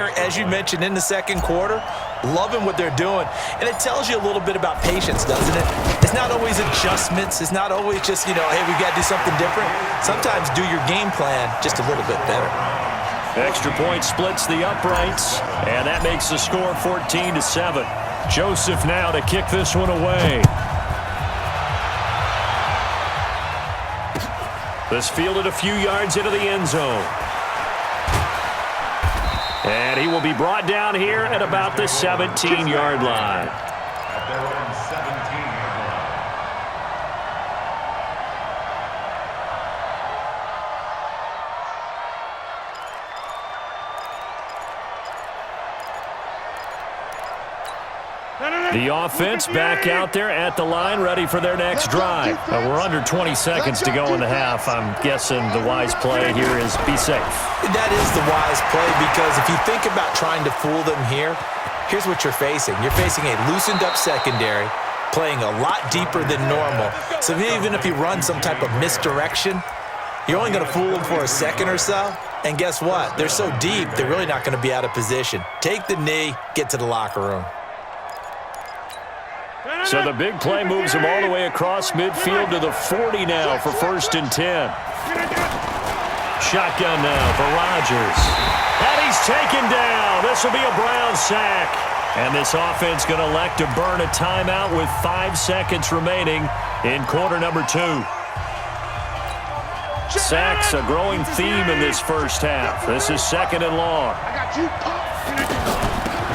As you mentioned, in the second quarter, loving what they're doing. And it tells you a little bit about patience, doesn't it? It's not always adjustments. It's not always just, hey, we've got to do something different. Sometimes do your game plan just a little bit better. Extra point splits the uprights, and that makes the score 14-7. Joseph now to kick this one away. This fielded a few yards into the end zone. And he will be brought down here at about the 17-yard line. At their own 17-yard line. The offense back out there at the line, ready for their next drive. We're under 20 seconds to go in the half. I'm guessing the wise play here is be safe. That is the wise play, because if you think about trying to fool them here, here's what you're facing. You're facing a loosened up secondary, playing a lot deeper than normal. So even if you run some type of misdirection, you're only going to fool them for a second or so. And guess what? They're so deep, they're really not going to be out of position. Take the knee, get to the locker room. So the big play moves him all the way across midfield to the 40 now for 1st and 10. Shotgun now for Rodgers. And he's taken down. This will be a Brown sack. And this offense going to elect to burn a timeout with 5 seconds remaining in quarter number 2. Sacks a growing theme in this first half. This is 2nd and long.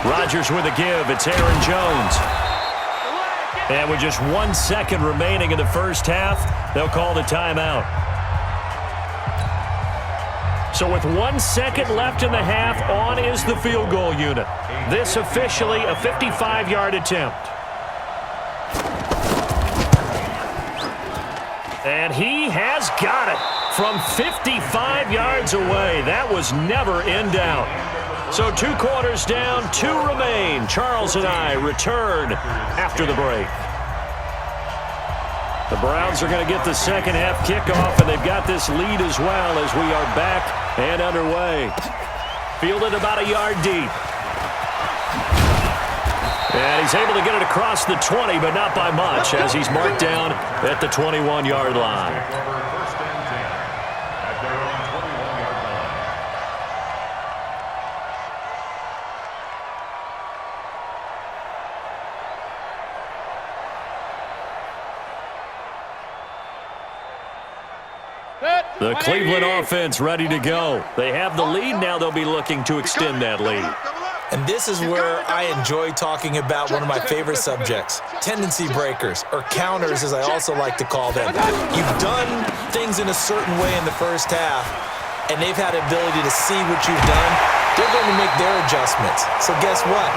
Rodgers with a give. It's Aaron Jones. And with just 1 second remaining in the first half, they'll call the timeout. So with 1 second left in the half, on is the field goal unit. This officially a 55-yard attempt. And he has got it from 55 yards away. That was never in doubt. So 2 quarters down, 2 remain. Charles and I return after the break. The Browns are going to get the second half kickoff, and they've got this lead as well as we are back and underway. Fielded about a yard deep. And he's able to get it across the 20, but not by much, as he's marked down at the 21-yard line. The Cleveland offense ready to go. They have the lead. Now they'll be looking to extend that lead. And this is where I enjoy talking about one of my favorite subjects, tendency breakers, or counters as I also like to call them. You've done things in a certain way in the first half, and they've had the ability to see what you've done. They're going to make their adjustments. So guess what?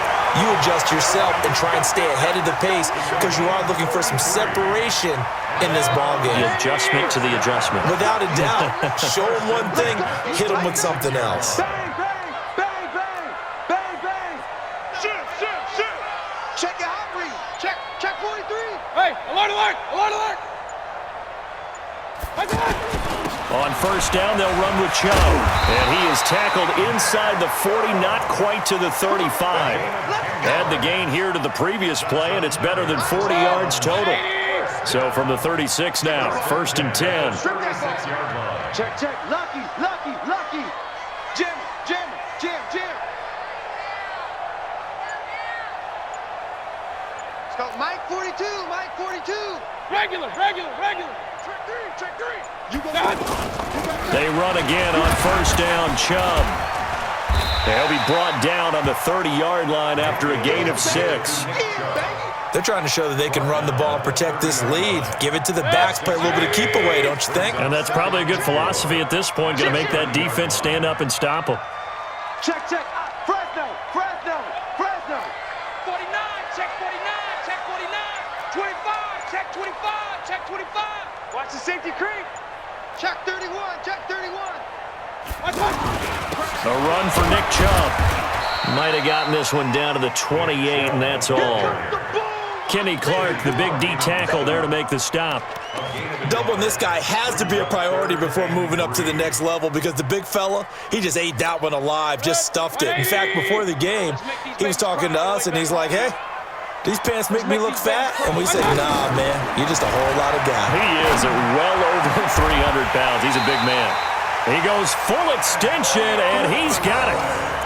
You adjust yourself and try and stay ahead of the pace, because you are looking for some separation in this ballgame. The adjustment to the adjustment. Without a doubt. Show them one thing, hit them with something else. Bang, bang, bang, bang, bang, bang. Shoot, shoot, shoot. Check your hot read. Check 43. Hey, alert, alert, alert, alert. On first down, they'll run with Cho. And he is tackled inside the 40, not quite to the 35. Add the gain here to the previous play, and it's better than 40 yards total. So from the 36 now, 1st and 10. Check, check. Lucky, lucky, lucky. Jim, Jim, Jim, Jim. Let's go. Mike 42, Mike 42. Regular, regular, regular. Check 3, check 3. You go. They run again on first down, Chubb. They'll be brought down on the 30-yard line after a gain of 6. They're trying to show that they can run the ball and protect this lead. Give it to the backs, play a little bit of keep away, don't you think? And that's probably a good philosophy at this point, going to make that defense stand up and stop them. Check, check. Fresno, Fresno, Fresno. 49, check 49, check 49. 25, check 25, check 25. Watch the safety creep. Check 31, check 31. A run for Nick Chubb. Might have gotten this one down to the 28, and that's all. The boom, Kenny Clark, the big D tackle there to make the stop. Doubling this guy has to be a priority before moving up to the next level because the big fella, he just ate that one alive, just stuffed it. In fact, before the game, he was talking to us, and he's like, hey, these pants make me look fat? And we said, nah, man, you're just a whole lot of guy. He is well over 300 pounds. He's a big man. He goes full extension, and he's got it.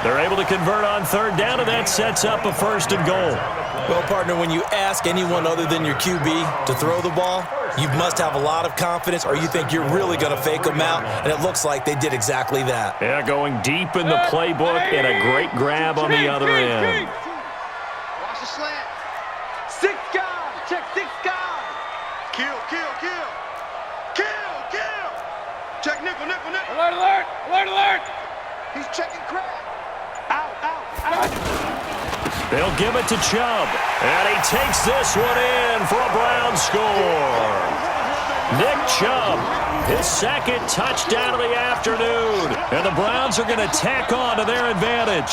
They're able to convert on third down, and that sets up a 1st and goal. Well, partner, when you ask anyone other than your QB to throw the ball, you must have a lot of confidence or you think you're really going to fake them out, and it looks like they did exactly that. Yeah, going deep in the playbook and a great grab on the other end. Watch the slant. 6 guys. Check 6 guys. Kill, kill, kill. Kill, kill. Check nickel, nickel, nickel. Alert, alert, alert, alert. He's checking crab. Out, out, out. They'll give it to Chubb, and he takes this one in for a Brown score. Nick Chubb, his 2nd touchdown of the afternoon, and the Browns are going to tack on to their advantage.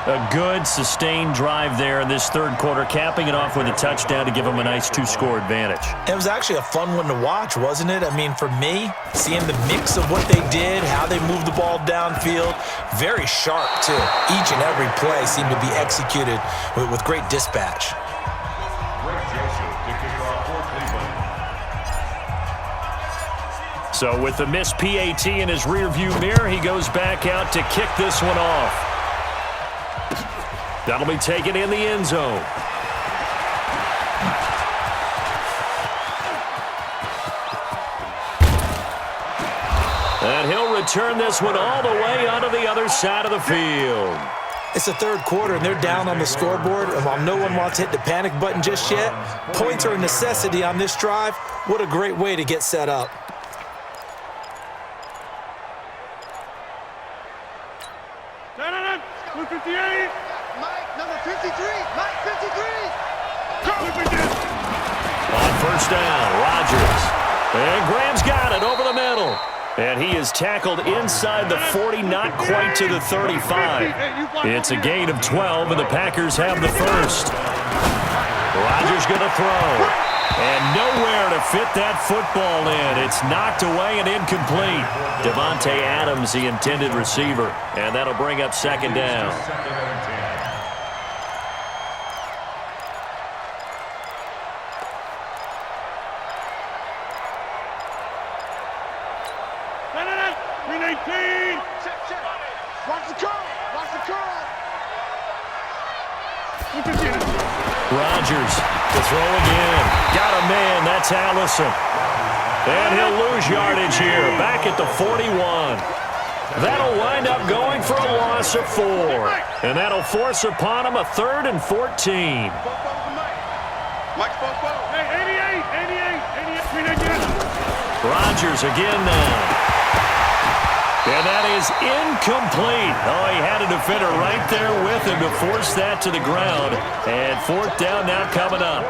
A good, sustained drive there in this 3rd quarter, capping it off with a touchdown to give them a nice 2-score advantage. It was actually a fun one to watch, wasn't it? I mean, for me, seeing the mix of what they did, how they moved the ball downfield, very sharp, too. Each and every play seemed to be executed with great dispatch. So with the missed PAT in his rearview mirror, he goes back out to kick this one off. That'll be taken in the end zone. And he'll return this one all the way onto the other side of the field. It's the 3rd quarter, and they're down on the scoreboard, and while no one wants to hit the panic button just yet, points are a necessity on this drive. What a great way to get set up. On 1st down, Rodgers. And Graham's got it over the middle. And he is tackled inside the 40, not quite to the 35. It's a gain of 12, and the Packers have the 1st. Rodgers going to throw. And nowhere to fit that football in. It's knocked away and incomplete. Devontae Adams, the intended receiver. And that'll bring up 2nd down. Rodgers to throw again. Got a man. That's Allison. And he'll lose yardage here. Back at the 41. That'll wind up going for a loss of 4. And that'll force upon him a 3rd and 14. Rodgers again now. And that is incomplete. Oh, he had a defender right there with him to force that to the ground. And 4th down now coming up.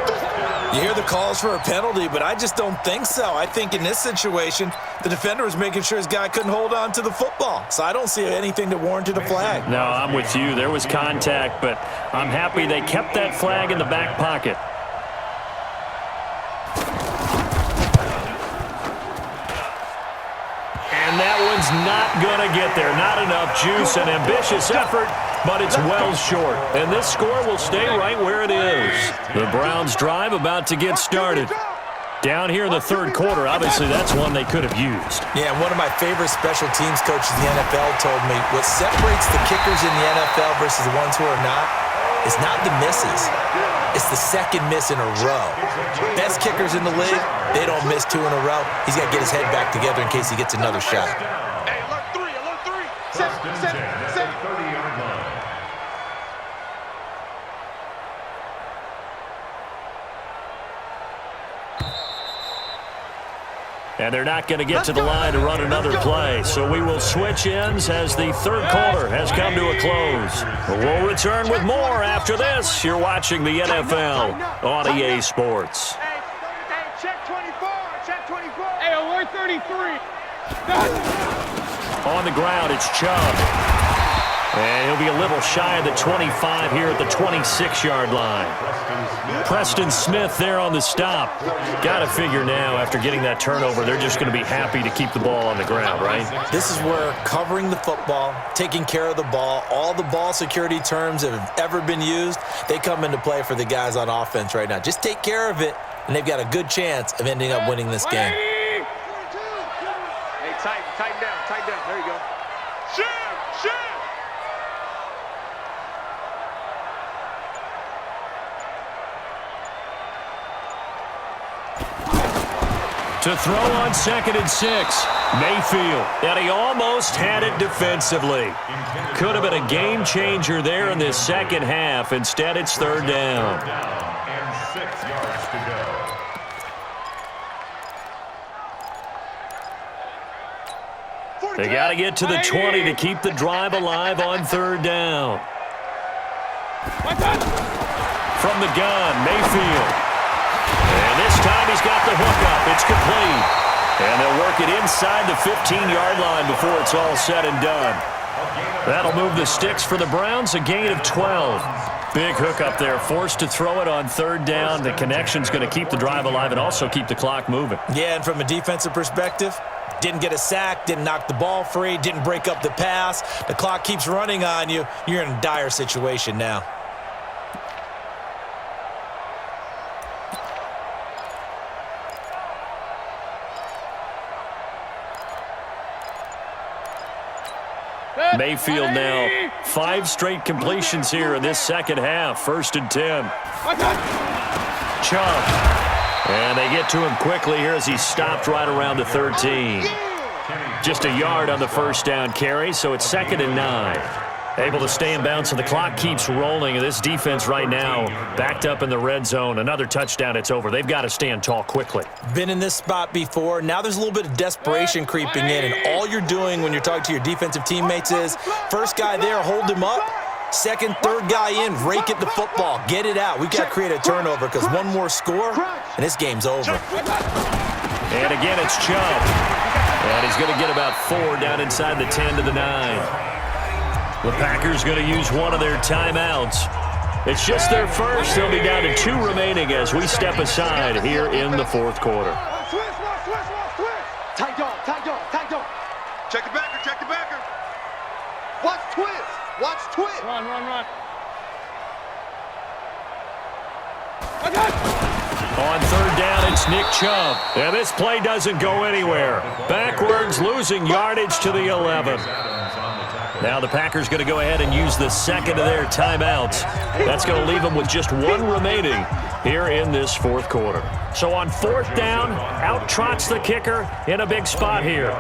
You hear the calls for a penalty, but I just don't think so. I think in this situation, the defender was making sure his guy couldn't hold on to the football. So I don't see anything that warranted a flag. No, I'm with you. There was contact, but I'm happy they kept that flag in the back pocket. And that one's not going to get there. Not enough juice. An ambitious effort, but it's well short. And this score will stay right where it is. The Browns drive about to get started. Down here in the 3rd quarter, obviously that's one they could have used. Yeah, and one of my favorite special teams coaches in the NFL told me what separates the kickers in the NFL versus the ones who are not is not the misses. It's the 2nd miss in a row. Best kickers in the league, they don't miss 2 in a row. He's got to get his head back together in case he gets another shot. Hey, alert 3, alert 3. Set. And they're not going to get to the line to run another play. So we will switch ends as the 3rd quarter has come to a close. We'll return with more after this. You're watching the NFL on EA Sports. Hey, check 24, check 24. Hey, alert 33. On the ground, it's Chubb. And he'll be a little shy of the 25 here at the 26-yard line. Preston Smith there on the stop. Got to figure now, after getting that turnover, they're just going to be happy to keep the ball on the ground, right? This is where covering the football, taking care of the ball, all the ball security terms that have ever been used, they come into play for the guys on offense right now. Just take care of it, and they've got a good chance of ending up winning this game. Hey, tighten down. There you go. Shoot! To throw on 2nd and 6, Mayfield. And he almost had it defensively. Could have been a game changer there in this second half. Instead, it's 3rd down. And 6 yards to go. They got to get to the 20 to keep the drive alive on 3rd down. From the gun, Mayfield. And this time he's got the hook up. It's complete. And they'll work it inside the 15-yard line before it's all said and done. That'll move the sticks for the Browns, a gain of 12. Big hook up there, forced to throw it on 3rd down. The connection's going to keep the drive alive and also keep the clock moving. Yeah, and from a defensive perspective, didn't get a sack, didn't knock the ball free, didn't break up the pass. The clock keeps running on you. You're in a dire situation now. Mayfield now 5 straight completions here in this second half. 1st and 10. Chubb. And they get to him quickly here as he stopped right around the 13. Just a yard on the 1st down carry, so it's 2nd and 9. Able to stay in bounds, so the clock keeps rolling. And this defense right now backed up in the red zone. Another touchdown, it's over. They've got to stand tall quickly. Been in this spot before. Now there's a little bit of desperation creeping in, and all you're doing when you're talking to your defensive teammates is, first guy there, hold him up. Second, third guy in, rake at the football. Get it out. We've got to create a turnover because one more score, and this game's over. And again, it's Chubb. And he's going to get about 4 down inside the 10 to the 9. The Packers going to use one of their timeouts. It's just their first. They'll be down to 2 remaining as we step aside here in the 4th quarter. Tight dog. Check the backer. Watch twist. Run. On 3rd down, it's Nick Chubb. And this play doesn't go anywhere. Backwards, losing yardage to the 11. Now the Packers going to go ahead and use the second of their timeouts. That's going to leave them with just 1 remaining here in this 4th quarter. So on 4th down, out trots the kicker in a big spot here.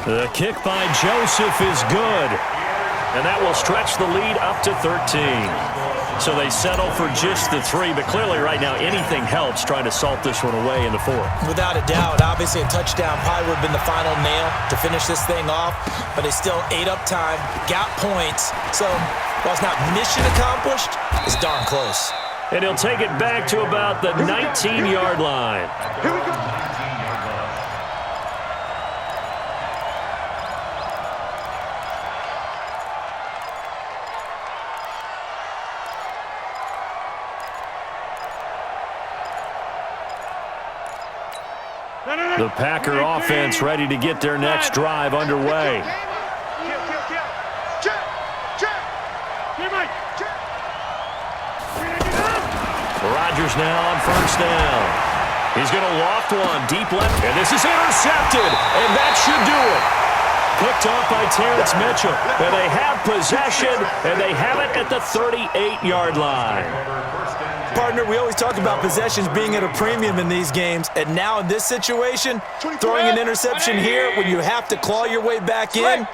The kick by Joseph is good. And that will stretch the lead up to 13. So they settle for just the 3, but clearly right now anything helps trying to salt this one away in the 4th. Without a doubt, obviously a touchdown probably would have been the final nail to finish this thing off, but they still ate up time, got points. So while it's not mission accomplished, it's darn close. And he'll take it back to about the 19-yard line. Here we go. The Packer offense ready to get their next drive underway. Rodgers now on 1st down. He's going to loft one deep left, and this is intercepted, and that should do it. Picked off by Terrence Mitchell, and they have possession, and they have it at the 38-yard line. Partner, we always talk about possessions being at a premium in these games, and now in this situation, throwing an interception here when you have to claw your way back in,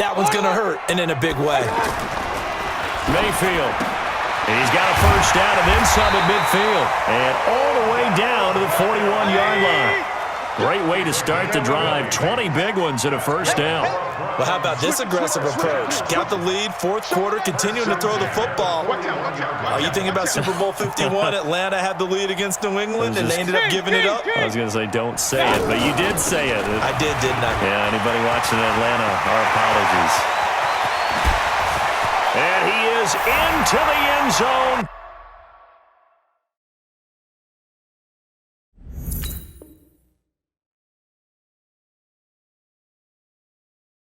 that one's going to hurt, and in a big way. Mayfield. He's got a 1st down and then some at midfield. And all the way down to the 41-yard line. Great way to start the drive. 20 big ones and a first down. Well, how about this aggressive approach? Got the lead, fourth quarter, continuing to throw the football. Are you thinking about Super Bowl 51? Atlanta had the lead against New England, and they ended up giving it up? I was going to say don't say it, but you did say it. I did, didn't I? Yeah, anybody watching Atlanta, our apologies. And he is into the end zone.